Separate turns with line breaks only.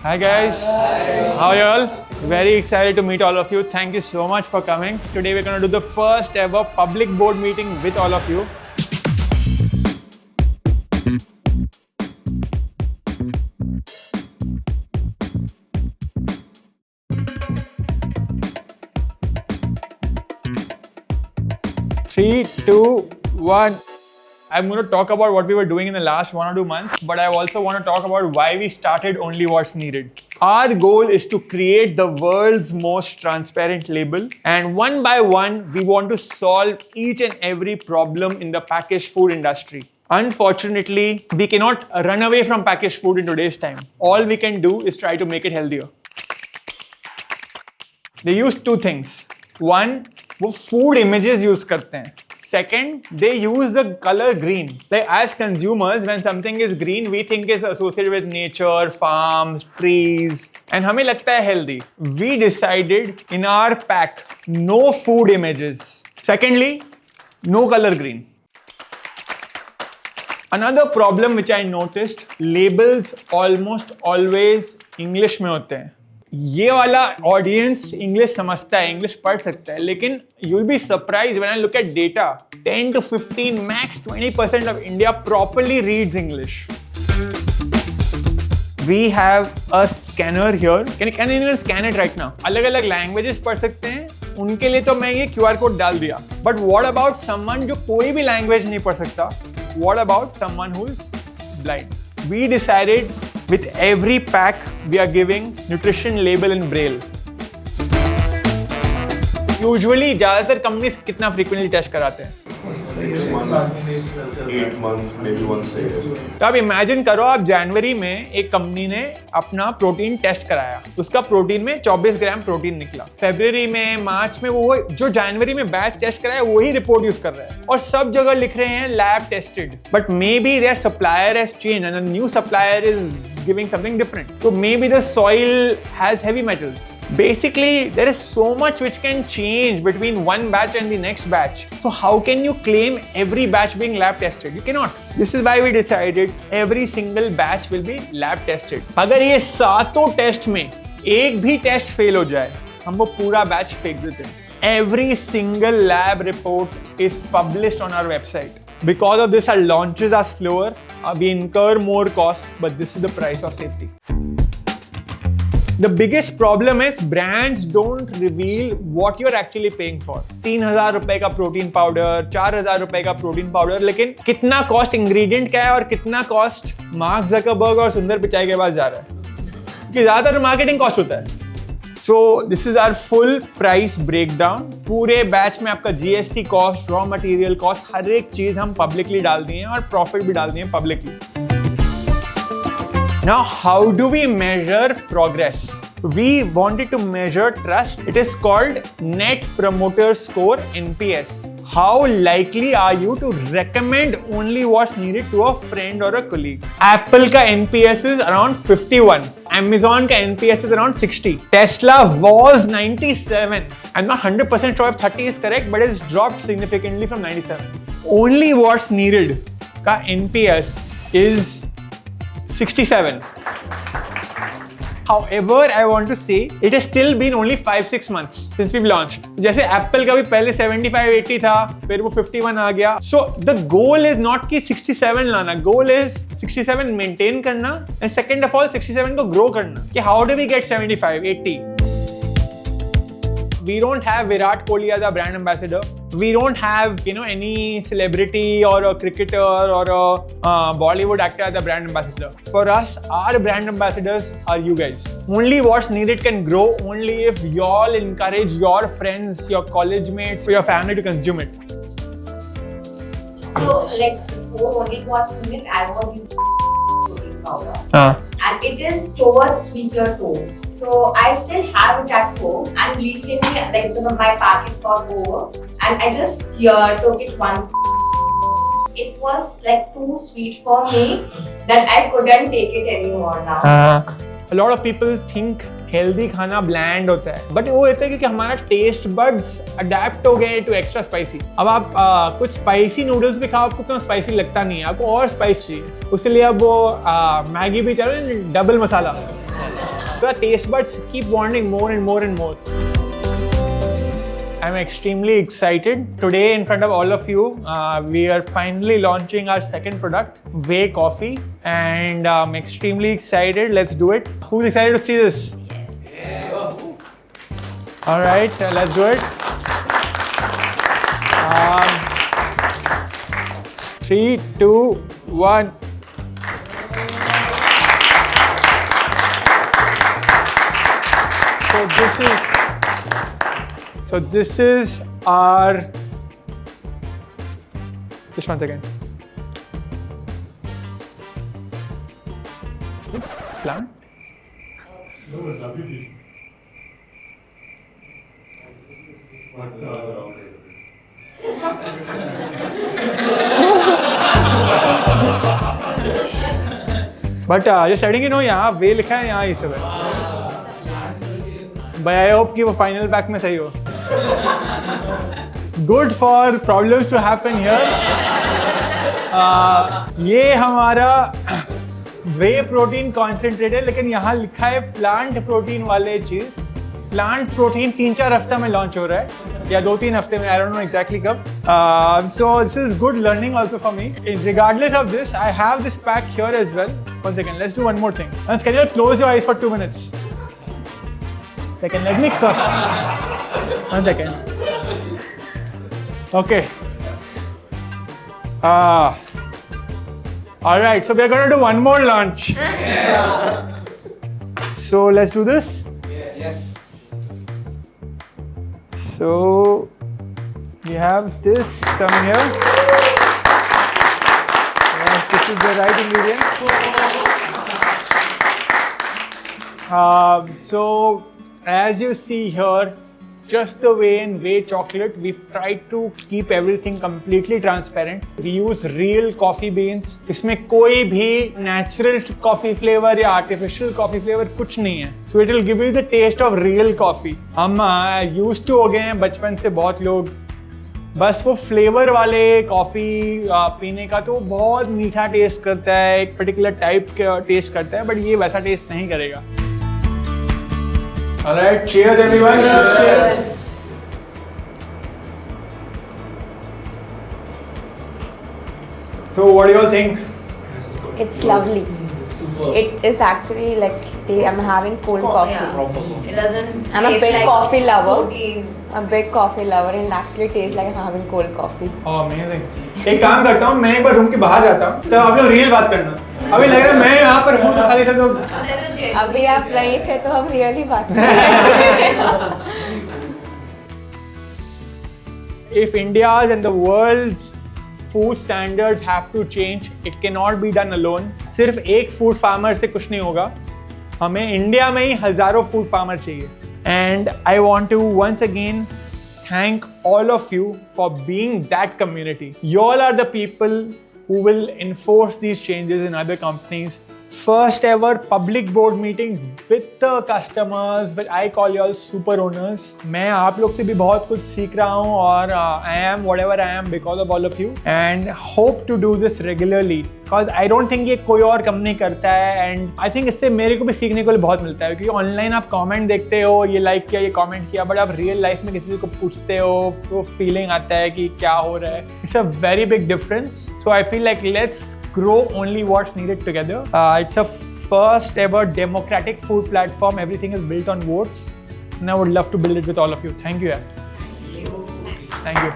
Hi guys. Hi. How are you all? Very excited to meet all of you. Thank you so much for coming. Today we're going to do the first ever public board meeting with all of you. Three, two, one. I'm going to talk about what we were doing in the last 1 or 2 months, but I also want to talk about why we started Only What's Needed. Our goal is to create the world's most transparent label, and one by one, we want to solve each and every problem in the packaged food industry. Unfortunately, we cannot run away from packaged food in today's time. All we can do is try to make it healthier. They use two things. One, वो food images use करते हैं. Second, they use the color green. Like as consumers, when something is green, we think it's associated with nature, farms, trees, and हमें लगता है healthy. We decided in our pack, no food images. Secondly, no color green. Another problem which I noticed, labels almost always English में होते हैं. ये वाला audience English समझता है, इंग्लिश पढ़ सकता है, लेकिन you'll be surprised when I look at data. 10 to 15, max 20% of India properly reads English. We have a scanner here. Can anyone scan it right now? अलग-अलग languages पढ़ सकते हैं. उनके लिए तो मैं ये QR कोड डाल दिया. But what about someone जो कोई भी language नहीं पढ़ सकता? What about someone who's blind? We decided with every pack we are giving nutrition label in braille. Usually ज़्यादातर companies कितना frequently test कराते हैं?
6 months, 8 months, maybe once a year.
तो आप इमेजिन करो, आप जनवरी में एक कंपनी ने अपना प्रोटीन टेस्ट कराया, उसका प्रोटीन में 24 ग्राम प्रोटीन निकला. फरवरी में, मार्च में वो जो जनवरी में बैच टेस्ट कराया वही रिपोर्ट यूज कर रहे हैं और सब जगह लिख रहे हैं lab tested. But maybe their supplier has changed and a new supplier is giving something different. So maybe the soil has heavy metals. Basically, there is so much which can change between one batch and the next batch. So how can you claim every batch being lab tested? You cannot. This is why we decided every single batch will be lab tested. अगर ये सातों test में एक भी test fail हो जाए, हम वो पूरा बैच फेंक देते हैं. Every single lab report is published on our website. Because of this, our launches are slower. We incur more costs, but this is the price of safety. The biggest problem is brands don't reveal what you're actually paying for. 3,000 रुपए का protein powder, 4,000 रुपए का protein powder, लेकिन कितना cost ingredient का है और कितना कॉस्ट मार्क ज़करबर्ग और सुंदर पिचाई के पास जा रहा है, कि ज़्यादातर मार्केटिंग कॉस्ट होता है. So this is our full price breakdown. पूरे बैच में आपका GST cost, raw material cost, हर एक चीज हम पब्लिकली डाल दिए हैं और प्रॉफिट भी डाल दिए हैं publicly. Now how do we measure progress? We wanted to measure trust. It is called Net Promoter Score, NPS. How likely are you to recommend Only What's Needed to a friend or a colleague? Apple का NPS is around 51. Amazon का NPS is around 60. Tesla was 97. I'm not 100% sure if 30 is correct, but it's dropped significantly from 97. Only What's Needed का NPS is 67. However, I want to say it has still been only 5-6 months since we've launched. जैसे Apple का भी पहले 75-80 था, फिर वो 51 आ गया. So the goal is not कि 67 लाना. Goal is 67 maintain करना and second of all 67 को grow करना. कि how do we get 75-80? We don't have Virat Kohli as a brand ambassador. We don't have, any celebrity or a cricketer or a Bollywood actor as a brand ambassador. For us, our brand ambassadors are you guys. Only What's Needed can grow only if y'all encourage your friends, your college mates, or your family to consume it.
So, before Only What's Needed, I was using protein powder. And it is towards sweeter tone. So I still have it at home, and recently my packet got over and I just took it once. It was too sweet for me that I couldn't take it anymore now.
A lot of people think healthy खाना bland होता है, but वो होता है क्योंकि हमारा taste buds adapt हो गए to extra spicy. अब आप कुछ spicy noodles भी खाओ, आपको तो spicy लगता नहीं है, आपको और spice चाहिए. उसके लिए अब वो मैगी भी चल रही है, double masala. The taste buds keep wanting more and more and more. I'm extremely excited. Today, in front of all of you, we are finally launching our second product, Whey Coffee. And I'm extremely excited. Let's do it. Who's excited to see this? Yes. All right, let's do it. 3, 2, 1. So this is our, just one second. Oops, plant.
No, it's WPC.
But just letting you know, यहाँ वे लिखा है, यहाँ ये सब है. But I hope कि वो final pack में सही हो. Good for problems to happen here. ये हमारा वे प्रोटीन कॉन्सेंट्रेट है, लेकिन यहाँ लिखा है प्लांट प्रोटीन वाले चीज. प्लांट प्रोटीन 3-4 हफ्ता में लॉन्च हो रहा है, या 2-3 हफ्ते में, आई डोंट नो एग्जैक्टली कब. So this is good learning also for me. Regardless of this, I have this pack here as well. One second, let's do one more thing. Can you close your eyes for 2 minutes? Second, let me cook. 1 second. Okay. All right, so we are going to do one more launch. So let's do this. Yes. So we have this coming here. Yes, this is the right ingredient. So as you see here, just the way in Whey chocolate, we've tried to keep everything completely transparent. We use real coffee beans. इसमें कोई भी natural coffee flavor या artificial coffee flavor कुछ नहीं है. So it will give you the taste of real coffee. हम used to हो गए हैं बचपन से बहुत लोग, बस वो फ्लेवर वाले कॉफ़ी पीने का तो बहुत मीठा टेस्ट करता है, एक पर्टिकुलर टाइप का टेस्ट करता है, बट ये वैसा टेस्ट नहीं करेगा. All right, cheers everyone. Cheers. So what do you all think?
It's lovely. It is actually like I'm having cold coffee.
Yeah. It doesn't.
I'm a
taste
big
like
coffee lover.
protein.
I'm a big coffee lover and it actually tastes like I'm having cold coffee.
Oh, amazing. एक काम करता हूँ, मैं एक बार room के बाहर जाता हूँ, तो आप लोग रियल बात करना. अभी लग रहा है मैं यहाँ पर हूँ तो खाली सब लोग.
अभी आप नहीं थे तो हम रियली बात कर रहे हैं.
If India's and the world's food standards have to change, it cannot be done alone. सिर्फ एक फूड फार्मर से कुछ नहीं होगा. हमें इंडिया में ही हजारों फूड फार्मर चाहिए. And I want to once again thank all of you for being that community. You all are the people who will enforce these changes in other companies. First ever public board meeting with the customers, which I call you all super owners. मैं आप लोग से भी बहुत कुछ सीख रहा हूँ और I am whatever I am because of all of you and hope to do this regularly because I don't think ये कोई और कंपनी करता है and I think इससे मेरे को भी सीखने को बहुत मिलता है क्योंकि ऑनलाइन आप कमेंट देखते हो, ये लाइक किया, ये कमेंट किया, बट आप रियल लाइफ में किसी को पूछते हो, वो फीलिंग आता है कि क्या हो रहा है. It's a very big difference. So I feel like let's grow only what's needed together. It's a first ever democratic food platform. Everything is built on votes and I would love to build it with all of you. Thank you. Thank you.